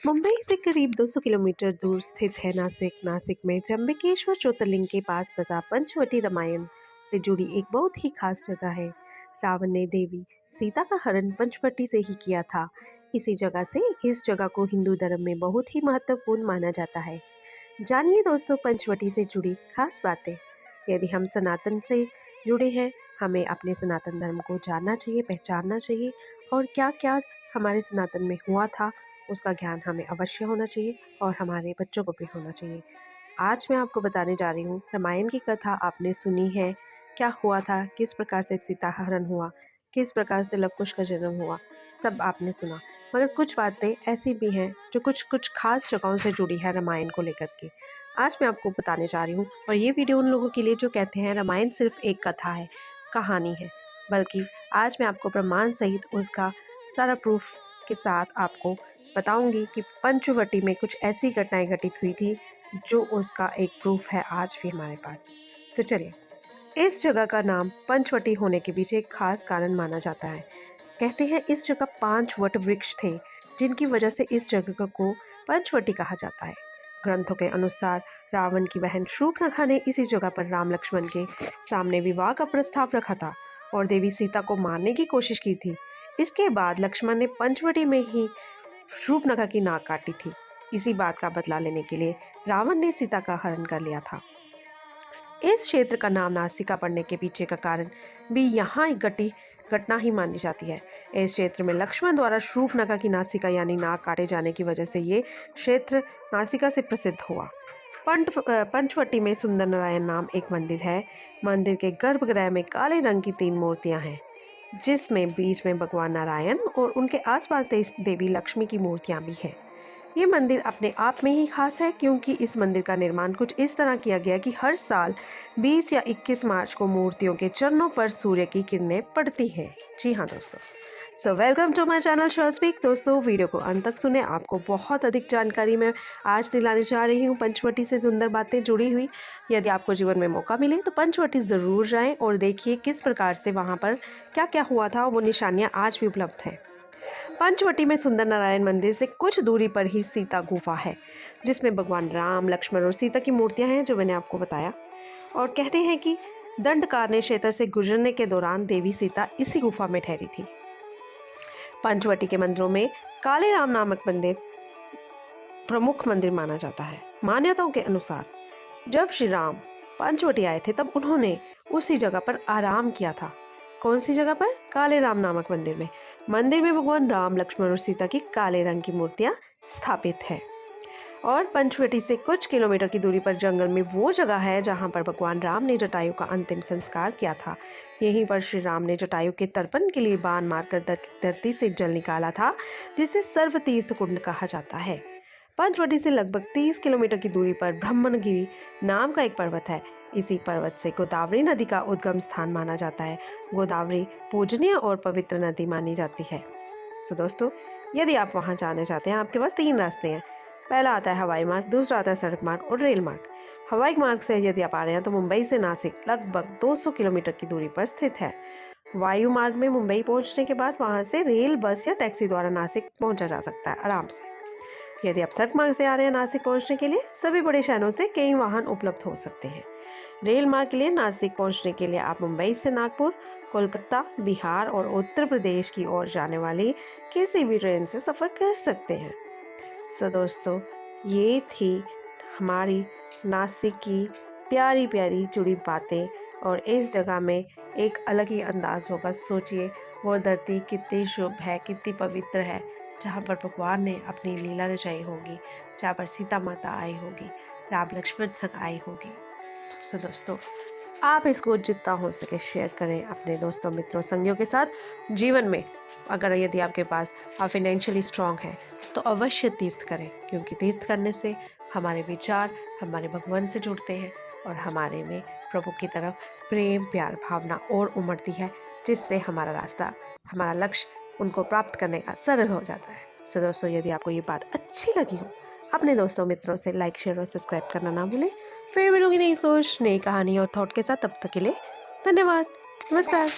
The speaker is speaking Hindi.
मुंबई से करीब 200 किलोमीटर दूर स्थित है नासिक। नासिक में त्र्यंबकेश्वर ज्योतिर्लिंग के पास बसा पंचवटी रामायण से जुड़ी एक बहुत ही खास जगह है। रावण ने देवी सीता का हरण पंचवटी से ही किया था। इसी जगह से इस जगह को हिंदू धर्म में बहुत ही महत्वपूर्ण माना जाता है। जानिए दोस्तों पंचवटी से जुड़ी खास बातें। यदि हम सनातन से जुड़े हैं, हमें अपने सनातन धर्म को जानना चाहिए, पहचानना चाहिए और क्या क्या हमारे सनातन में हुआ था उसका ज्ञान हमें अवश्य होना चाहिए और हमारे बच्चों को भी होना चाहिए। आज मैं आपको बताने जा रही हूँ रामायण की कथा। आपने सुनी है, क्या हुआ था, किस प्रकार से सीता हरण हुआ, किस प्रकार से लव कुश का जन्म हुआ, सब आपने सुना। मगर कुछ बातें ऐसी भी हैं जो कुछ कुछ खास जगहों से जुड़ी है रामायण को लेकर के। आज मैं आपको बताने जा रही हूँ और ये वीडियो उन लोगों के लिए जो कहते हैं रामायण सिर्फ एक कथा है, कहानी है, बल्कि आज मैं आपको प्रमाण सहित उसका सारा प्रूफ के साथ आपको बताऊंगी कि पंचवटी में कुछ ऐसी घटनाएं घटित हुई थी जो उसका एक प्रूफ है आज भी हमारे पास। तो चलिए, इस जगह का नाम पंचवटी होने के पीछे एक खास कारण माना जाता है। कहते हैं इस जगह 5 वट वृक्ष थे जिनकी वजह से इस जगह को पंचवटी कहा जाता है। ग्रंथों के अनुसार रावण की बहन शूर्पणखा ने इसी जगह पर राम लक्ष्मण के सामने विवाह का प्रस्ताव रखा था और देवी सीता को मारने की कोशिश की थी। इसके बाद लक्ष्मण ने पंचवटी में ही शूर्पणखा की नाक काटी थी। इसी बात का बदला लेने के लिए रावण ने सीता का हरण कर लिया था। इस क्षेत्र का नाम नासिका पड़ने के पीछे का कारण भी यहाँ एक घटना ही मानी जाती है। इस क्षेत्र में लक्ष्मण द्वारा शूर्पणखा की नासिका यानी नाक काटे जाने की वजह से ये क्षेत्र नासिका से प्रसिद्ध हुआ। पंचवटी में सुंदर नारायण नाम एक मंदिर है। मंदिर के गर्भगृह में काले रंग की 3 मूर्तियां हैं, जिसमें बीच में भगवान नारायण और उनके आसपास देवी लक्ष्मी की मूर्तियां भी हैं। ये मंदिर अपने आप में ही खास है क्योंकि इस मंदिर का निर्माण कुछ इस तरह किया गया कि हर साल 20 या 21 मार्च को मूर्तियों के चरणों पर सूर्य की किरणें पड़ती हैं। जी हाँ दोस्तों, so welcome to my channel Sure Speak. दोस्तों वीडियो को अंत तक सुने, आपको बहुत अधिक जानकारी मैं आज दिलाने जा रही हूँ। पंचवटी से सुंदर बातें जुड़ी हुई। यदि आपको जीवन में मौका मिले तो पंचवटी ज़रूर जाएं और देखिए किस प्रकार से वहाँ पर क्या क्या हुआ था। वो निशानियाँ आज भी उपलब्ध हैं। पंचवटी में सुंदर नारायण मंदिर से कुछ दूरी पर ही सीता गुफा है, जिसमें भगवान राम, लक्ष्मण और सीता की मूर्तियां हैं, जो मैंने आपको बताया। और कहते हैं कि दंडकारण्य क्षेत्र से गुजरने के दौरान देवी सीता इसी गुफा में ठहरी थी। पंचवटी के मंदिरों में काले राम नामक मंदिर प्रमुख मंदिर माना जाता है। मान्यताओं के अनुसार जब श्री राम पंचवटी आए थे तब उन्होंने उसी जगह पर आराम किया था। कौन सी जगह पर? काले राम नामक मंदिर में। मंदिर में भगवान राम, लक्ष्मण और सीता की काले रंग की मूर्तियां स्थापित है। और पंचवटी से कुछ किलोमीटर की दूरी पर जंगल में वो जगह है जहां पर भगवान राम ने जटायु का अंतिम संस्कार किया था। यहीं पर श्री राम ने जटायु के तर्पण के लिए बाण मारकर धरती से जल निकाला था, जिसे सर्व तीर्थ कुंड कहा जाता है। पंचवटी से लगभग 30 किलोमीटर की दूरी पर ब्रह्मणगिरी नाम का एक पर्वत है। इसी पर्वत से गोदावरी नदी का उद्गम स्थान माना जाता है। गोदावरी पूजनीय और पवित्र नदी मानी जाती है। तो दोस्तों, यदि आप वहां जाना चाहते हैं, आपके पास 3 रास्ते हैं। पहला आता है हवाई मार्ग, दूसरा आता है सड़क मार्ग और रेल मार्ग। हवाई मार्ग से यदि आप आ रहे हैं तो मुंबई से नासिक लगभग 200 किलोमीटर की दूरी पर स्थित है। वायु मार्ग में मुंबई पहुंचने के बाद वहां से रेल, बस या टैक्सी द्वारा नासिक पहुंचा जा सकता है आराम से। यदि आप सड़क मार्ग से आ रहे हैं नासिक पहुंचने के लिए, सभी बड़े शहरों से कई वाहन उपलब्ध हो सकते हैं। रेल मार्ग के लिए नासिक पहुंचने के लिए आप मुंबई से नागपुर, कोलकाता, बिहार और उत्तर प्रदेश की ओर जाने वाली किसी भी ट्रेन से सफ़र कर सकते हैं। सो दोस्तों, ये थी हमारी नासिक की प्यारी प्यारी जुड़ी बातें। और इस जगह में एक अलग ही अंदाज होगा। सोचिए, वो धरती कितनी शुभ है, कितनी पवित्र है, जहाँ पर भगवान ने अपनी लीला रचाई होगी, जहाँ पर सीता माता आई होगी, राम लक्ष्मण संग आई होगी। तो दोस्तों, आप इसको जितना हो सके शेयर करें अपने दोस्तों, मित्रों, संगियों के साथ। जीवन में अगर यदि आपके पास आप फाइनेंशियली स्ट्रांग हैं तो अवश्य तीर्थ करें, क्योंकि तीर्थ करने से हमारे विचार हमारे भगवान से जुड़ते हैं और हमारे में प्रभु की तरफ प्रेम, प्यार, भावना और उमड़ती है, जिससे हमारा रास्ता, हमारा लक्ष्य उनको प्राप्त करने का सरल हो जाता है। सो दोस्तों, यदि आपको ये बात अच्छी लगी हो, अपने दोस्तों, मित्रों से लाइक, शेयर और सब्सक्राइब करना ना भूलें। फिर मिलूंगी नई सोच, नई कहानी और थॉट के साथ। तब तक के लिए धन्यवाद। नमस्कार।